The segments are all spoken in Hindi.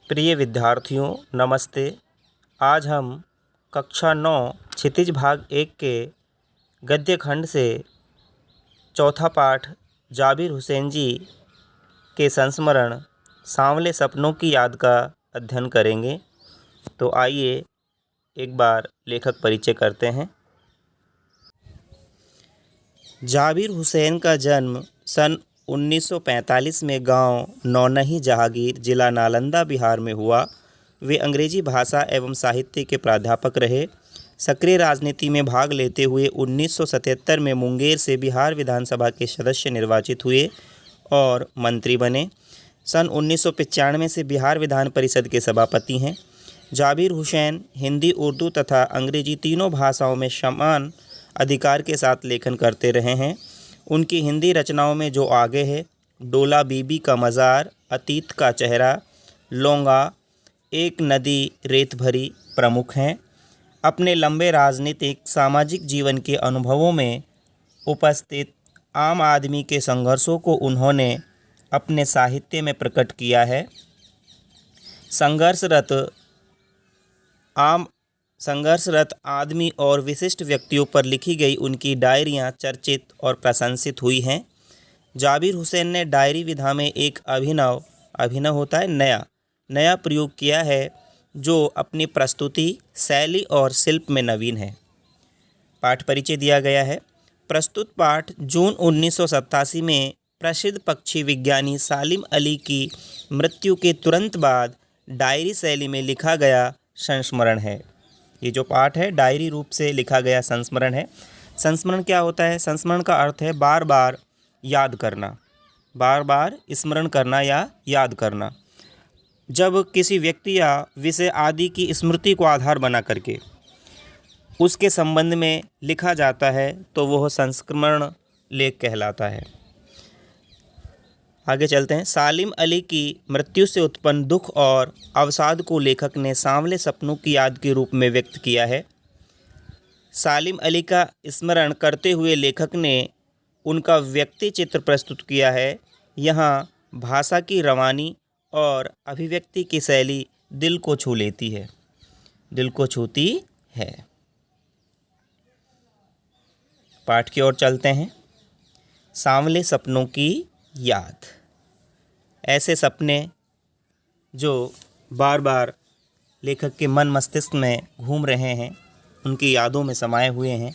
प्रिय विद्यार्थियों नमस्ते। आज हम कक्षा 9 क्षितिज भाग 1 के गद्य खंड से चौथा पाठ जाबिर हुसैन जी के संस्मरण सांवले सपनों की याद का अध्ययन करेंगे। तो आइए एक बार लेखक परिचय करते हैं। जाबिर हुसैन का जन्म सन 1945 में गांव नौनही जहांगीर जिला नालंदा बिहार में हुआ। वे अंग्रेजी भाषा एवं साहित्य के प्राध्यापक रहे। सक्रिय राजनीति में भाग लेते हुए 1977 में मुंगेर से बिहार विधानसभा के सदस्य निर्वाचित हुए और मंत्री बने। सन 1995 से बिहार विधान परिषद के सभापति हैं। जाबिर हुसैन हिंदी, उर्दू तथा अंग्रेजी तीनों भाषाओं में समान अधिकार के साथ लेखन करते रहे हैं। उनकी हिंदी रचनाओं में जो आगे है, डोला बीबी का मज़ार, अतीत का चेहरा, लौंगा, एक नदी रेत भरी प्रमुख हैं। अपने लंबे राजनीतिक सामाजिक जीवन के अनुभवों में उपस्थित आम आदमी के संघर्षों को उन्होंने अपने साहित्य में प्रकट किया है। संघर्षरत आदमी और विशिष्ट व्यक्तियों पर लिखी गई उनकी डायरियां चर्चित और प्रशंसित हुई हैं। जाबिर हुसैन ने डायरी विधा में एक अभिनव होता है नया प्रयोग किया है, जो अपनी प्रस्तुति, शैली और शिल्प में नवीन है। पाठ परिचय दिया गया है। प्रस्तुत पाठ जून 1987 में प्रसिद्ध पक्षी विज्ञानी सालिम अली की मृत्यु के तुरंत बाद डायरी शैली में लिखा गया संस्मरण है। ये जो पाठ है डायरी रूप से लिखा गया संस्मरण है। संस्मरण क्या होता है? संस्मरण का अर्थ है बार बार याद करना, बार बार स्मरण करना या याद करना। जब किसी व्यक्ति या विषय आदि की स्मृति को आधार बना करके उसके संबंध में लिखा जाता है तो वह संस्मरण लेख कहलाता है। आगे चलते हैं। सालिम अली की मृत्यु से उत्पन्न दुख और अवसाद को लेखक ने सांवले सपनों की याद के रूप में व्यक्त किया है। सालिम अली का स्मरण करते हुए लेखक ने उनका व्यक्ति चित्र प्रस्तुत किया है। यहाँ भाषा की रवानी और अभिव्यक्ति की शैली दिल को छू लेती है, दिल को छूती है। पाठ की ओर चलते हैं। सांवले सपनों की याद। ऐसे सपने जो बार बार लेखक के मन मस्तिष्क में घूम रहे हैं, उनकी यादों में समाये हुए हैं।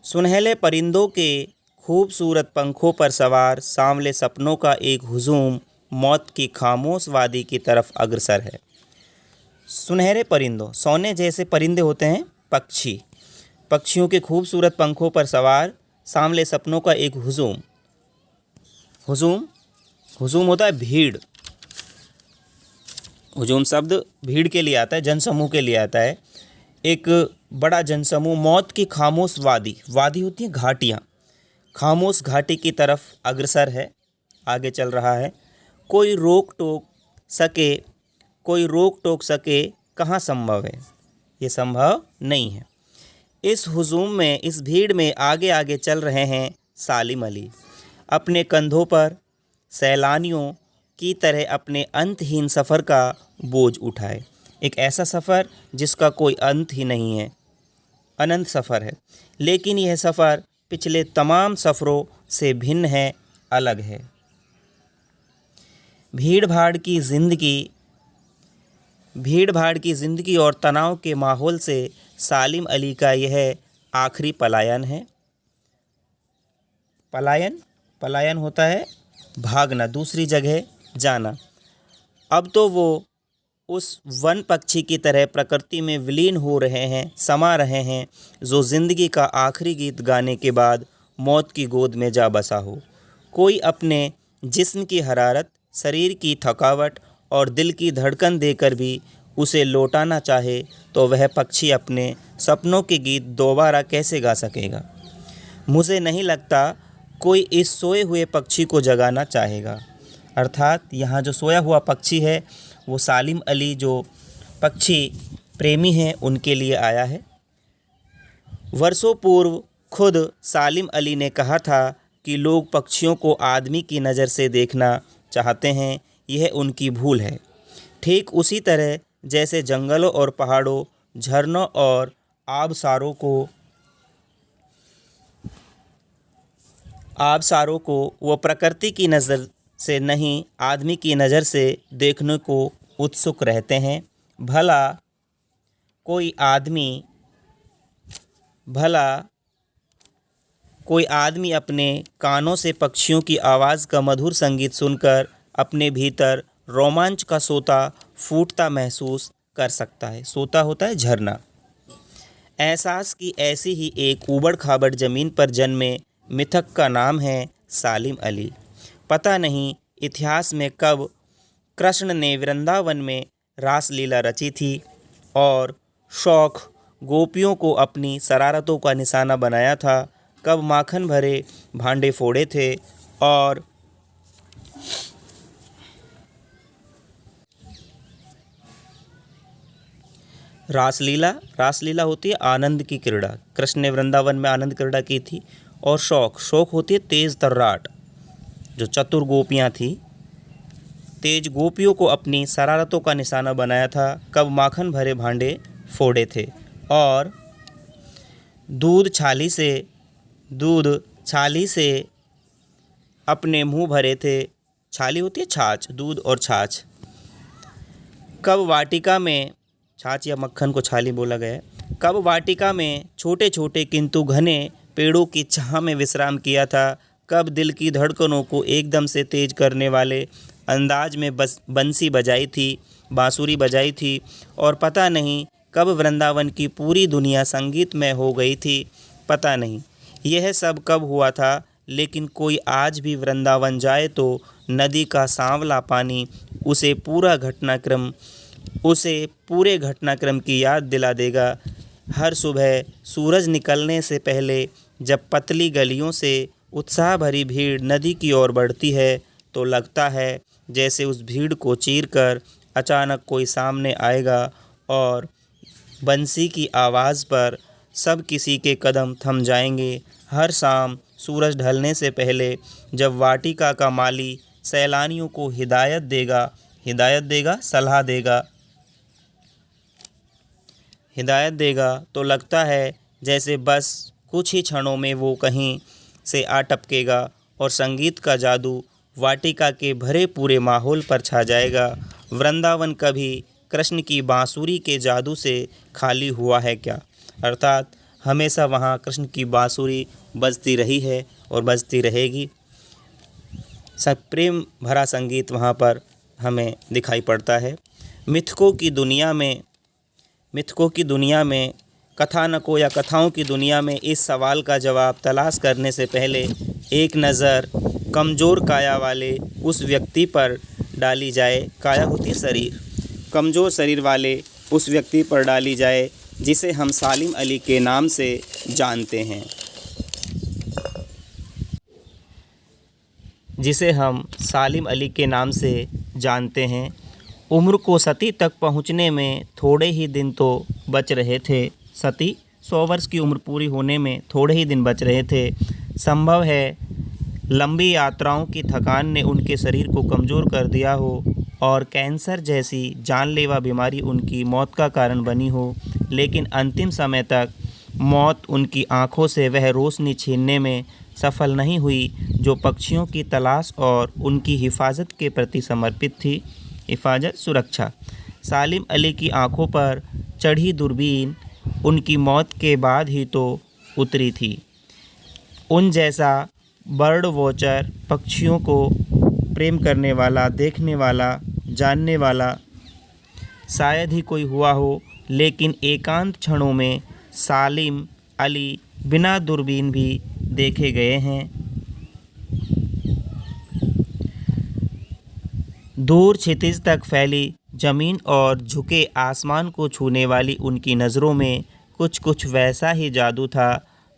सुनहले परिंदों के खूबसूरत पंखों पर सवार सांवले सपनों का एक हुजूम मौत की खामोश वादी की तरफ अग्रसर है। सुनहरे परिंदों, सोने जैसे परिंदे होते हैं पक्षी। पक्षियों के खूबसूरत पंखों पर सवार सांवले सपनों का एक हुजूम होता है भीड़। हुजूम शब्द भीड़ के लिए आता है, जनसमूह के लिए आता है। एक बड़ा जनसमूह मौत की खामोश वादी होती है घाटियाँ, खामोश घाटी की तरफ अग्रसर है, आगे चल रहा है। कोई रोक टोक सके कहाँ संभव है? ये संभव नहीं है। इस हुजूम में, इस भीड़ में आगे आगे चल रहे हैं सालिम अली, अपने कंधों पर सैलानियों की तरह अपने अंतहीन सफ़र का बोझ उठाए। एक ऐसा सफ़र जिसका कोई अंत ही नहीं है, अनंत सफ़र है। लेकिन यह सफ़र पिछले तमाम सफ़रों से भिन्न है, अलग है। भीड़ भाड़ की ज़िंदगी और तनाव के माहौल से सालिम अली का यह आखिरी पलायन है। पलायन होता है भागना, दूसरी जगह जाना। अब तो वो उस वन पक्षी की तरह प्रकृति में विलीन हो रहे हैं, समा रहे हैं, जो ज़िंदगी का आखिरी गीत गाने के बाद मौत की गोद में जा बसा हो। कोई अपने जिस्म की हरारत, शरीर की थकावट और दिल की धड़कन देकर भी उसे लौटाना चाहे तो वह पक्षी अपने सपनों के गीत दोबारा कैसे गा सकेगा? मुझे नहीं लगता कोई इस सोए हुए पक्षी को जगाना चाहेगा। अर्थात यहाँ जो सोया हुआ पक्षी है वो सालिम अली, जो पक्षी प्रेमी हैं, उनके लिए आया है। वर्षों पूर्व खुद सालिम अली ने कहा था कि लोग पक्षियों को आदमी की नज़र से देखना चाहते हैं, यह उनकी भूल है। ठीक उसी तरह जैसे जंगलों और पहाड़ों, झरनों और आबशारों को वो प्रकृति की नज़र से नहीं, आदमी की नज़र से देखने को उत्सुक रहते हैं। भला कोई आदमी अपने कानों से पक्षियों की आवाज़ का मधुर संगीत सुनकर अपने भीतर रोमांच का सोता फूटता महसूस कर सकता है। सोता होता है झरना। एहसास की ऐसी ही एक ऊबड़ खाबड़ ज़मीन पर जन्मे मिथक का नाम है सालिम अली। पता नहीं इतिहास में कब कृष्ण ने वृंदावन में रासलीला रची थी और शौक गोपियों को अपनी शरारतों का निशाना बनाया था, कब माखन भरे भांडे फोड़े थे और रासलीला होती है आनंद की क्रीड़ा। कृष्ण ने वृंदावन में आनंद क्रीड़ा की थी। और शौक होती है तेज तर्राट। जो चतुर गोपियाँ थी, तेज गोपियों को अपनी शरारतों का निशाना बनाया था, कब माखन भरे भांडे फोड़े थे और दूध छाली से अपने मुंह भरे थे। छाली होती है छाछ, दूध और छाछ। कब वाटिका में, छाछ या मक्खन को छाली बोला गया है, कब वाटिका में छोटे छोटे किंतु घने पेड़ों की छाह में विश्राम किया था, कब दिल की धड़कनों को एकदम से तेज करने वाले अंदाज में बांसुरी बजाई थी और पता नहीं कब वृंदावन की पूरी दुनिया संगीतमय हो गई थी। पता नहीं यह सब कब हुआ था, लेकिन कोई आज भी वृंदावन जाए तो नदी का सांवला पानी उसे पूरे घटनाक्रम की याद दिला देगा। हर सुबह सूरज निकलने से पहले जब पतली गलियों से उत्साह भरी भीड़ नदी की ओर बढ़ती है तो लगता है जैसे उस भीड़ को चीरकर अचानक कोई सामने आएगा और बंसी की आवाज़ पर सब किसी के कदम थम जाएंगे। हर शाम सूरज ढलने से पहले जब वाटिका का माली सैलानियों को हिदायत देगा तो लगता है जैसे बस कुछ ही क्षणों में वो कहीं से आ टपकेगा और संगीत का जादू वाटिका के भरे पूरे माहौल पर छा जाएगा। वृंदावन कभी कृष्ण की बांसुरी के जादू से खाली हुआ है क्या? अर्थात हमेशा वहाँ कृष्ण की बांसुरी बजती रही है और बजती रहेगी। सब प्रेम भरा संगीत वहाँ पर हमें दिखाई पड़ता है। मिथकों की दुनिया में कथानकों या कथाओं की दुनिया में इस सवाल का जवाब तलाश करने से पहले एक नज़र कमज़ोर काया वाले उस व्यक्ति पर डाली जाए। काया होती है शरीर, कमज़ोर शरीर वाले उस व्यक्ति पर डाली जाए जिसे हम सालिम अली के नाम से जानते हैं। उम्र को सती तक पहुंचने में थोड़े ही दिन तो बच रहे थे। 100 वर्ष की उम्र पूरी होने में थोड़े ही दिन बच रहे थे। संभव है लंबी यात्राओं की थकान ने उनके शरीर को कमज़ोर कर दिया हो और कैंसर जैसी जानलेवा बीमारी उनकी मौत का कारण बनी हो, लेकिन अंतिम समय तक मौत उनकी आंखों से वह रोशनी छीनने में सफल नहीं हुई जो पक्षियों की तलाश और उनकी हिफाजत के प्रति समर्पित थी। हिफाजत, सुरक्षा। सालिम अली की आंखों पर चढ़ी दूरबीन उनकी मौत के बाद ही तो उतरी थी। उन जैसा बर्ड वॉचर, पक्षियों को प्रेम करने वाला, देखने वाला, जानने वाला शायद ही कोई हुआ हो, लेकिन एकांत क्षणों में सालिम अली बिना दूरबीन भी देखे गए हैं। दूर क्षितिज तक फैली ज़मीन और झुके आसमान को छूने वाली उनकी नज़रों में कुछ वैसा ही जादू था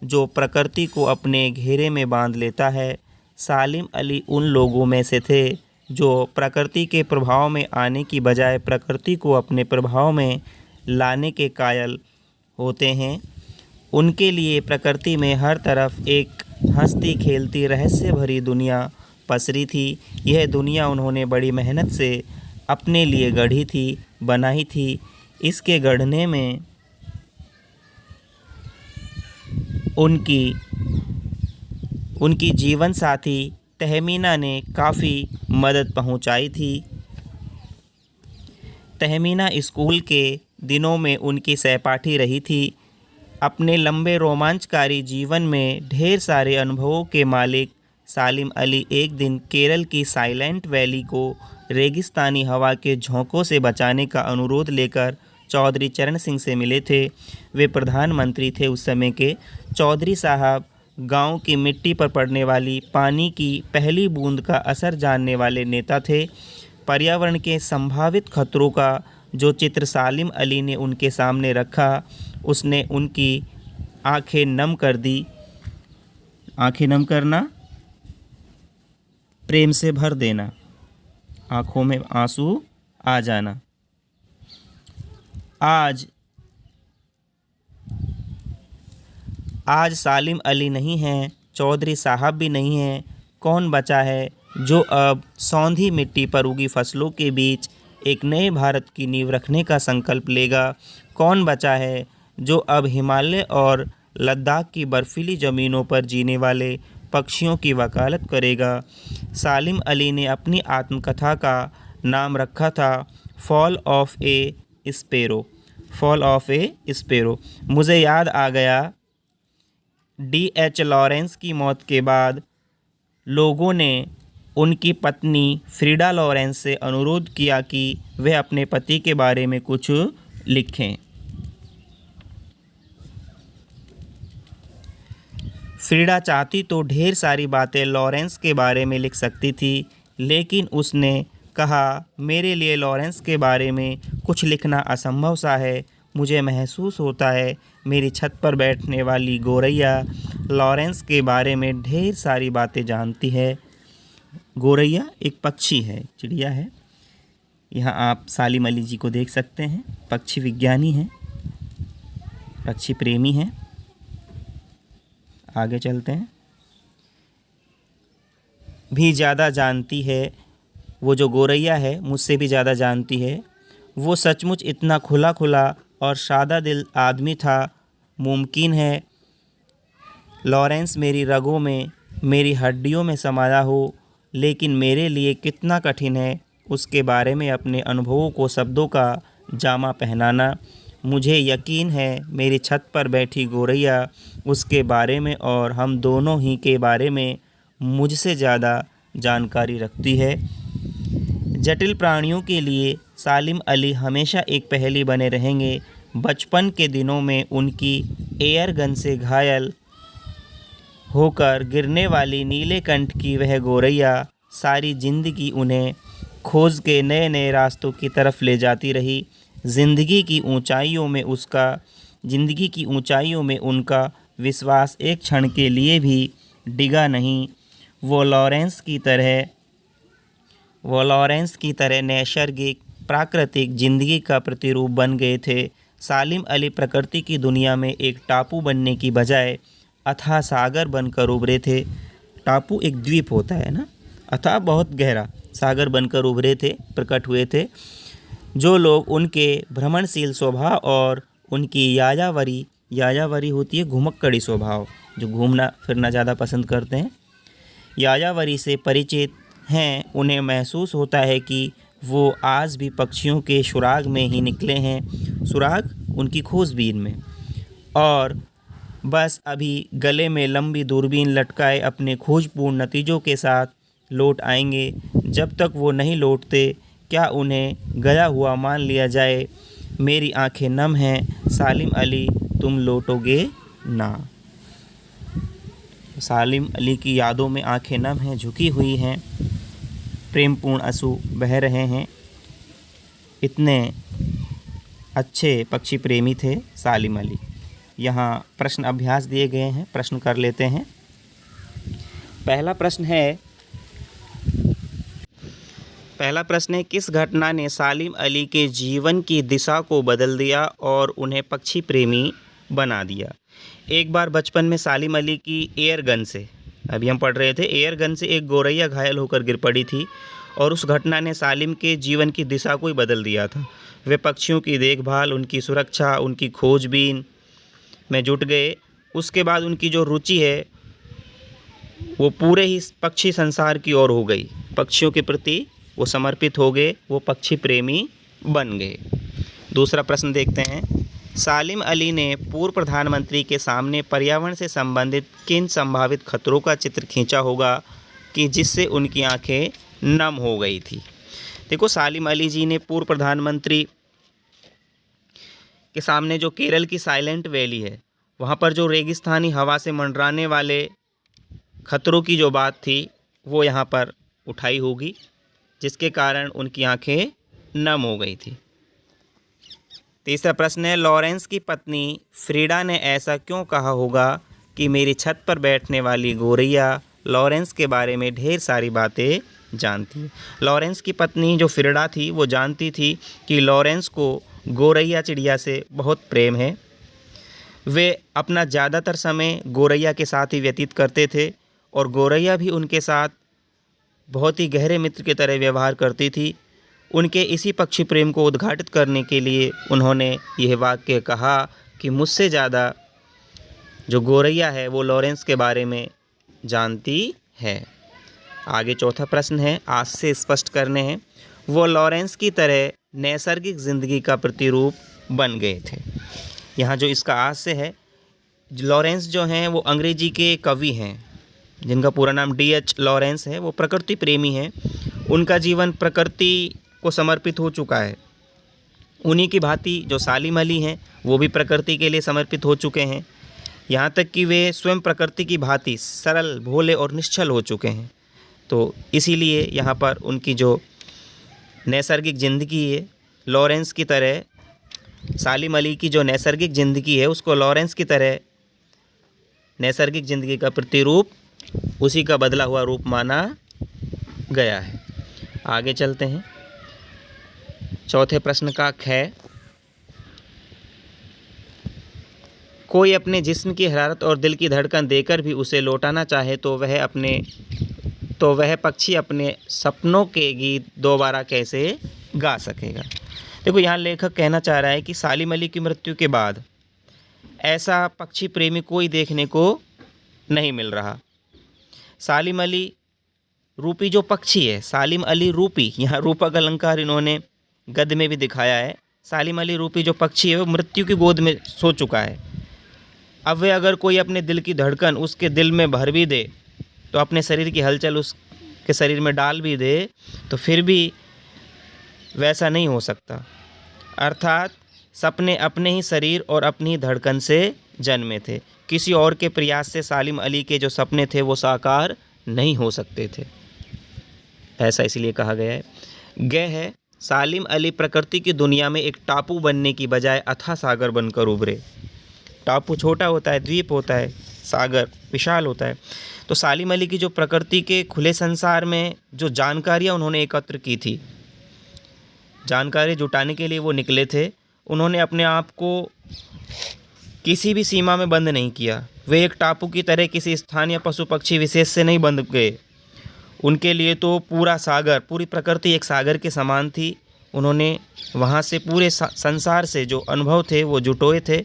जो प्रकृति को अपने घेरे में बांध लेता है। सालिम अली उन लोगों में से थे जो प्रकृति के प्रभाव में आने की बजाय प्रकृति को अपने प्रभाव में लाने के कायल होते हैं। उनके लिए प्रकृति में हर तरफ एक हंसती खेलती रहस्य भरी दुनिया पसरी थी। यह दुनिया उन्होंने बड़ी मेहनत से अपने लिए गढ़ी थी, बनाई थी। इसके गढ़ने में उनकी जीवन साथी तहमीना ने काफ़ी मदद पहुंचाई थी। तहमीना स्कूल के दिनों में उनकी सहपाठी रही थी। अपने लंबे रोमांचकारी जीवन में ढेर सारे अनुभवों के मालिक सालिम अली एक दिन केरल की साइलेंट वैली को रेगिस्तानी हवा के झोंकों से बचाने का अनुरोध लेकर चौधरी चरण सिंह से मिले थे। वे प्रधानमंत्री थे उस समय के। चौधरी साहब गांव की मिट्टी पर पड़ने वाली पानी की पहली बूंद का असर जानने वाले नेता थे। पर्यावरण के संभावित खतरों का जो चित्र सालिम अली ने उनके सामने रखा, उसने उनकी आंखें नम कर दी। आंखें नम करना, प्रेम से भर देना, आंखों में आंसू आ जाना। आज सालिम अली नहीं हैं, चौधरी साहब भी नहीं हैं। कौन बचा है जो अब सौंधी मिट्टी पर उगी फसलों के बीच एक नए भारत की नींव रखने का संकल्प लेगा? कौन बचा है जो अब हिमालय और लद्दाख की बर्फीली ज़मीनों पर जीने वाले पक्षियों की वकालत करेगा? सालिम अली ने अपनी आत्मकथा का नाम रखा था fall of A sparrow. Fall of A sparrow. मुझे याद आ गया, D.H. लॉरेंस की मौत के बाद लोगों ने उनकी पत्नी फ्रीडा लॉरेंस से अनुरोध किया कि वह अपने पति के बारे में कुछ लिखें। फ्रीडा चाहती तो ढेर सारी बातें लॉरेंस के बारे में लिख सकती थी, लेकिन उसने कहा, मेरे लिए लॉरेंस के बारे में कुछ लिखना असंभव सा है। मुझे महसूस होता है मेरी छत पर बैठने वाली गोरैया लॉरेंस के बारे में ढेर सारी बातें जानती है। गोरैया एक पक्षी है, चिड़िया है। यहाँ आप सालिम अली जी को देख सकते हैं, पक्षी विज्ञानी हैं, पक्षी प्रेमी हैं। आगे चलते हैं। भी ज़्यादा जानती है, वो जो गोरैया है मुझसे भी ज़्यादा जानती है। वो सचमुच इतना खुला खुला और सादा दिल आदमी था। मुमकिन है लॉरेंस मेरी रगों में, मेरी हड्डियों में समाया हो, लेकिन मेरे लिए कितना कठिन है उसके बारे में अपने अनुभवों को शब्दों का जामा पहनाना। मुझे यकीन है मेरी छत पर बैठी गोरैया उसके बारे में और हम दोनों ही के बारे में मुझसे ज़्यादा जानकारी रखती है। जटिल प्राणियों के लिए सालिम अली हमेशा एक पहेली बने रहेंगे। बचपन के दिनों में उनकी एयर गन से घायल होकर गिरने वाली नीलकंठ की वह गोरैया सारी ज़िंदगी उन्हें खोज के नए नए रास्तों की तरफ ले जाती रही। ज़िंदगी की ऊंचाइयों में उनका विश्वास एक क्षण के लिए भी डिगा नहीं। वो लॉरेंस की तरह नैसर्गिक प्राकृतिक ज़िंदगी का प्रतिरूप बन गए थे। सालिम अली प्रकृति की दुनिया में एक टापू बनने की बजाय अथाह सागर बनकर उभरे थे। टापू एक द्वीप होता है ना, अथाह बहुत गहरा सागर बनकर उभरे थे, प्रकट हुए थे। जो लोग उनके भ्रमणशील स्वभाव और उनकी यायावरी होती है घुमक्कड़ी स्वभाव, जो घूमना फिरना ज़्यादा पसंद करते हैं, यायावरी से परिचित हैं, उन्हें महसूस होता है कि वो आज भी पक्षियों के सुराग में ही निकले हैं, सुराग उनकी खोजबीन में, और बस अभी गले में लंबी दूरबीन लटकाए अपने खोजपूर्ण नतीजों के साथ लौट आएंगे। जब तक वो नहीं लौटते, क्या उन्हें गया हुआ मान लिया जाए? मेरी आंखें नम हैं सालिम अली, तुम लौटोगे ना। सालिम अली की यादों में आंखें नम हैं, झुकी हुई हैं, प्रेमपूर्ण आंसू बह रहे हैं। इतने अच्छे पक्षी प्रेमी थे सालिम अली। यहाँ प्रश्न अभ्यास दिए गए हैं, प्रश्न कर लेते हैं। पहला प्रश्न है किस घटना ने सालिम अली के जीवन की दिशा को बदल दिया और उन्हें पक्षी प्रेमी बना दिया? एक बार बचपन में सालिम अली की एयर गन से, अभी हम पढ़ रहे थे, एयर गन से एक गौरैया घायल होकर गिर पड़ी थी और उस घटना ने सालिम के जीवन की दिशा को ही बदल दिया था। वे पक्षियों की देखभाल, उनकी सुरक्षा, उनकी खोजबीन में जुट गए। उसके बाद उनकी जो रुचि है वो पूरे ही पक्षी संसार की ओर हो गई। पक्षियों के प्रति वो समर्पित हो गए, वो पक्षी प्रेमी बन गए। दूसरा प्रश्न देखते हैं। सालिम अली ने पूर्व प्रधानमंत्री के सामने पर्यावरण से संबंधित किन संभावित खतरों का चित्र खींचा होगा कि जिससे उनकी आंखें नम हो गई थी। देखो, सालिम अली जी ने पूर्व प्रधानमंत्री के सामने जो केरल की साइलेंट वैली है वहाँ पर जो रेगिस्तानी हवा से मंडराने वाले खतरों की जो बात थी वो यहाँ पर उठाई होगी, जिसके कारण उनकी आंखें नम हो गई थी। तीसरा प्रश्न है, लॉरेंस की पत्नी फ्रीडा ने ऐसा क्यों कहा होगा कि मेरी छत पर बैठने वाली गौरैया लॉरेंस के बारे में ढेर सारी बातें जानती है। लॉरेंस की पत्नी जो फ्रीडा थी वो जानती थी कि लॉरेंस को गौरैया चिड़िया से बहुत प्रेम है। वे अपना ज़्यादातर समय गौरैया के साथ ही व्यतीत करते थे और गौरैया भी उनके साथ बहुत ही गहरे मित्र की तरह व्यवहार करती थी। उनके इसी पक्षी प्रेम को उद्घाटित करने के लिए उन्होंने यह वाक्य कहा कि मुझसे ज़्यादा जो गौरैया है वो लॉरेंस के बारे में जानती है। आगे चौथा प्रश्न है, आज से स्पष्ट करने हैं। वो लॉरेंस की तरह नैसर्गिक ज़िंदगी का प्रतिरूप बन गए थे। यहाँ जो इसका आज से है, लॉरेंस जो हैं वो अंग्रेजी के कवि हैं जिनका पूरा नाम D.H. लॉरेंस है। वो प्रकृति प्रेमी हैं। उनका जीवन प्रकृति को समर्पित हो चुका है। उन्हीं की भांति जो सालिम अली हैं वो भी प्रकृति के लिए समर्पित हो चुके हैं। यहाँ तक कि वे स्वयं प्रकृति की भांति सरल, भोले और निश्चल हो चुके हैं। तो इसीलिए यहाँ पर उनकी जो नैसर्गिक ज़िंदगी है, लॉरेंस की तरह सालिम अली की जो नैसर्गिक ज़िंदगी है उसको लॉरेंस की तरह नैसर्गिक ज़िंदगी का प्रतिरूप, उसी का बदला हुआ रूप माना गया है। आगे चलते हैं। चौथे प्रश्न का ख, कोई अपने जिस्म की हरारत और दिल की धड़कन देकर भी उसे लौटाना चाहे तो वह पक्षी अपने सपनों के गीत दोबारा कैसे गा सकेगा। देखो, यहाँ लेखक कहना चाह रहा है कि सालिम अली की मृत्यु के बाद ऐसा पक्षी प्रेमी कोई देखने को नहीं मिल रहा। सालिम अली रूपी जो पक्षी है, सालिम अली रूपी, यहाँ रूपक अलंकार इन्होंने गद्य में भी दिखाया है। सालिम अली रूपी जो पक्षी है वो मृत्यु की गोद में सो चुका है। अब वे अगर कोई अपने दिल की धड़कन उसके दिल में भर भी दे, तो अपने शरीर की हलचल उसके शरीर में डाल भी दे, तो फिर भी वैसा नहीं हो सकता। अर्थात सपने अपने ही शरीर और अपनी ही धड़कन से जन्मे थे। किसी और के प्रयास से सालिम अली के जो सपने थे वो साकार नहीं हो सकते थे, ऐसा इसलिए कहा गया है। ग है, सालिम अली प्रकृति की दुनिया में एक टापू बनने की बजाय अथाह सागर बनकर उभरे। टापू छोटा होता है, द्वीप होता है, सागर विशाल होता है। तो सालिम अली की जो प्रकृति के खुले संसार में जो जानकारियाँ उन्होंने एकत्र की थी, जानकारी जुटाने के लिए वो निकले थे। उन्होंने अपने आप को किसी भी सीमा में बंद नहीं किया। वे एक टापू की तरह किसी स्थान या पशु पक्षी विशेष से नहीं बंध गए। उनके लिए तो पूरा सागर, पूरी प्रकृति एक सागर के समान थी। उन्होंने वहाँ से पूरे संसार से जो अनुभव थे वो जुटोए थे,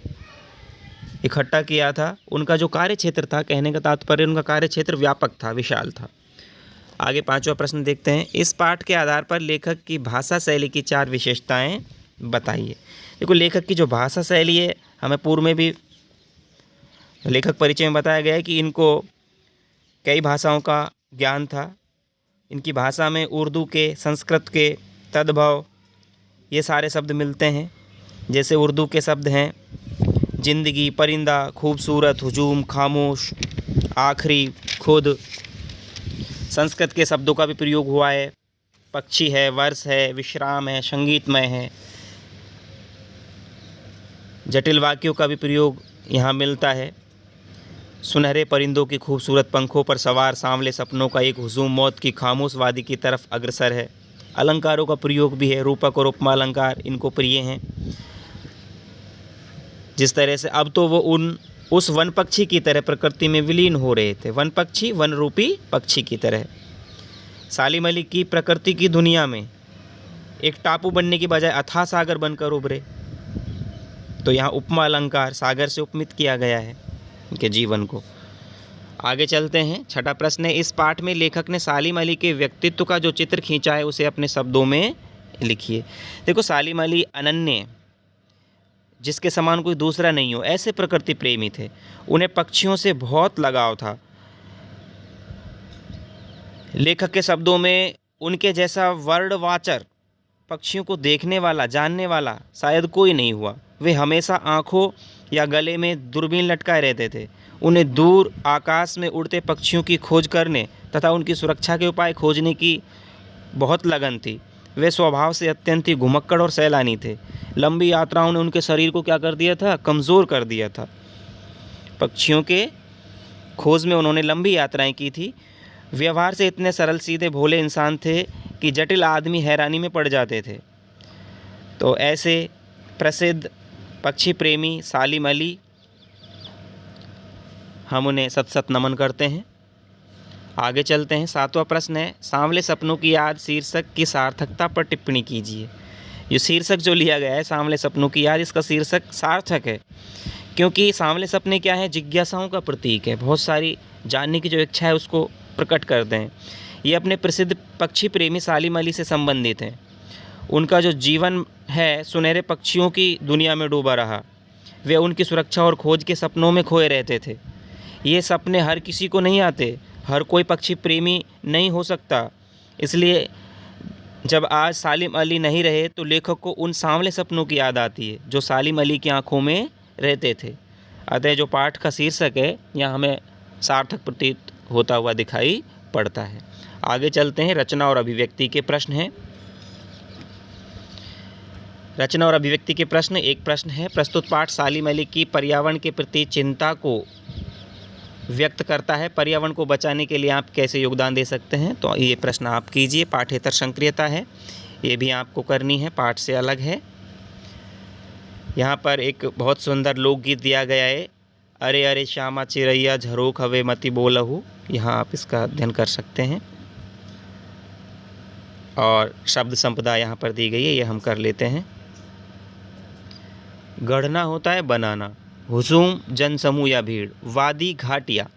इकट्ठा किया था। उनका जो कार्य क्षेत्र था, कहने का तात्पर्य उनका कार्य क्षेत्र व्यापक था, विशाल था। आगे पांचवा प्रश्न देखते हैं। इस पाठ के आधार पर लेखक की भाषा शैली की 4 विशेषताएं बताइए। देखो, लेखक की जो भाषा शैली है, हमें पूर्व में भी लेखक परिचय में बताया गया है कि इनको कई भाषाओं का ज्ञान था। इनकी भाषा में उर्दू के, संस्कृत के तद्भव ये सारे शब्द मिलते हैं। जैसे उर्दू के शब्द हैं जिंदगी, परिंदा, खूबसूरत, हुजूम, खामोश, आखिरी, खुद। संस्कृत के शब्दों का भी प्रयोग हुआ है। पक्षी है, वर्ष है, विश्राम है, संगीतमय है। जटिल वाक्यों का भी प्रयोग यहाँ मिलता है। सुनहरे परिंदों की खूबसूरत पंखों पर सवार सांवले सपनों का एक हुजूम मौत की खामोश वादी की तरफ अग्रसर है। अलंकारों का प्रयोग भी है। रूपक और उपमा अलंकार इनको प्रिय हैं। जिस तरह से अब तो वो उन उस वन पक्षी की तरह प्रकृति में विलीन हो रहे थे। वन पक्षी वन रूपी पक्षी की तरह सालिम अली की प्रकृति की दुनिया में एक टापू बनने की बजाय अथाह सागर बनकर उभरे। तो यहाँ उपमा अलंकार सागर से उपमित किया गया है उनके जीवन को। आगे चलते हैं। छठा प्रश्न है, इस पाठ में लेखक ने सालिम अली के व्यक्तित्व का जो चित्र खींचा है उसे अपने शब्दों में लिखिए। देखो, सालिम अली अनन्य, जिसके समान कोई दूसरा नहीं हो, ऐसे प्रकृति प्रेमी थे। उन्हें पक्षियों से बहुत लगाव था। लेखक के शब्दों में उनके जैसा वर्णवाचर पक्षियों को देखने वाला, जानने वाला शायद कोई नहीं हुआ। वे हमेशा आँखों या गले में दूरबीन लटकाए रहते थे। उन्हें दूर आकाश में उड़ते पक्षियों की खोज करने तथा उनकी सुरक्षा के उपाय खोजने की बहुत लगन थी। वे स्वभाव से अत्यंत ही घुमक्कड़ और सैलानी थे। लंबी यात्राओं ने उनके शरीर को क्या कर दिया था? कमज़ोर कर दिया था। पक्षियों के खोज में उन्होंने लंबी यात्राएं की थी। व्यवहार से इतने सरल सीधे भोले इंसान थे कि जटिल आदमी हैरानी में पड़ जाते थे। तो ऐसे प्रसिद्ध पक्षी प्रेमी सालिम अली, हम उन्हें सत सत नमन करते हैं। आगे चलते हैं। सातवां प्रश्न है, सांवले सपनों की याद शीर्षक की सार्थकता पर टिप्पणी कीजिए। ये शीर्षक जो लिया गया है सांवले सपनों की याद, इसका शीर्षक सार्थक है क्योंकि सांवले सपने क्या है? जिज्ञासाओं का प्रतीक है। बहुत सारी जानने की जो इच्छा है उसको प्रकट करते हैं। ये अपने प्रसिद्ध पक्षी प्रेमी सालिम अली से संबंधित हैं। उनका जो जीवन है सुनहरे पक्षियों की दुनिया में डूबा रहा। वे उनकी सुरक्षा और खोज के सपनों में खोए रहते थे। ये सपने हर किसी को नहीं आते, हर कोई पक्षी प्रेमी नहीं हो सकता। इसलिए जब आज सालिम अली नहीं रहे तो लेखक को उन सांवले सपनों की याद आती है जो सालिम अली की आंखों में रहते थे। अतः जो पाठ का शीर्षक है यहाँ हमें सार्थक प्रतीत होता हुआ दिखाई पड़ता है। आगे चलते हैं। रचना और अभिव्यक्ति के प्रश्न हैं। रचना और अभिव्यक्ति के प्रश्न। एक प्रश्न है, प्रस्तुत पाठ सालिम अली की पर्यावरण के प्रति चिंता को व्यक्त करता है। पर्यावरण को बचाने के लिए आप कैसे योगदान दे सकते हैं? तो ये प्रश्न आप कीजिए। पाठ्येतर संक्रियता है, ये भी आपको करनी है, पाठ से अलग है। यहाँ पर एक बहुत सुंदर लोकगीत दिया गया है, अरे अरे श्यामा चिरैया झरोख हवे मति बोलहु। यहाँ आप इसका अध्ययन कर सकते हैं। और शब्द संपदा यहाँ पर दी गई है, ये हम कर लेते हैं। गढ़ना होता है बनाना, हुजूम जनसमूह या भीड़, वादी घाटिया,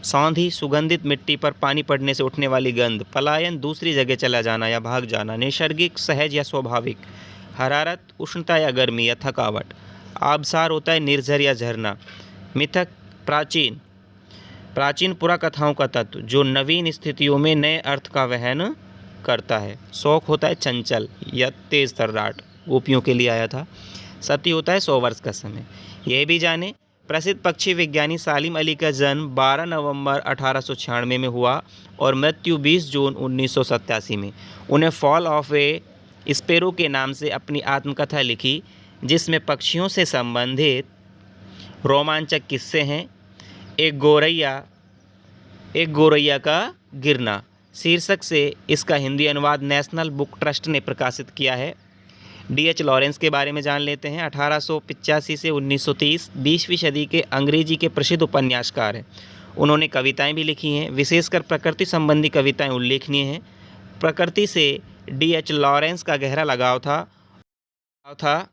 सौंधी सुगंधित मिट्टी पर पानी पड़ने से उठने वाली गंध, पलायन दूसरी जगह चला जाना या भाग जाना, नैसर्गिक सहज या स्वाभाविक, हरारत उष्णता या गर्मी या थकावट, आबसार होता है निर्झर या झरना, मिथक प्राचीन पुराकथाओं का तत्व जो नवीन स्थितियों में नए अर्थ का वहन करता है, शौक होता है चंचल या तेज तर्राट, गोपियों के लिए आया था, सती होता है 100 वर्ष का समय। यह भी जाने, प्रसिद्ध पक्षी विज्ञानी सालिम अली का जन्म 12 नवंबर 1896 में हुआ और मृत्यु 20 जून 1987 में। उन्हें फॉल ऑफ ए स्पेरो के नाम से अपनी आत्मकथा लिखी जिसमें पक्षियों से संबंधित रोमांचक किस्से हैं। एक गोरैया का गिरना शीर्षक से इसका हिंदी अनुवाद नेशनल बुक ट्रस्ट ने प्रकाशित किया है। D.H. लॉरेंस के बारे में जान लेते हैं। 1885 से 1930 20वीं सदी के अंग्रेजी के प्रसिद्ध उपन्यासकार हैं। उन्होंने कविताएं भी लिखी हैं, विशेषकर प्रकृति संबंधी कविताएं उल्लेखनीय हैं। प्रकृति से D.H. लॉरेंस का गहरा लगाव था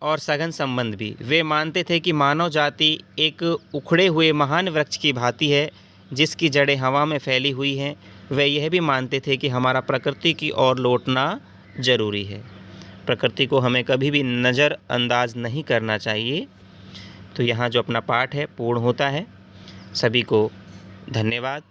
और सघन संबंध भी। वे मानते थे कि मानव जाति एक उखड़े हुए महान वृक्ष की भांति है जिसकी जड़ें हवा में फैली हुई हैं। वे यह भी मानते थे कि हमारा प्रकृति की ओर लौटना ज़रूरी है। प्रकृति को हमें कभी भी नज़रअंदाज नहीं करना चाहिए। तो यहाँ जो अपना पाठ है पूर्ण होता है। सभी को धन्यवाद।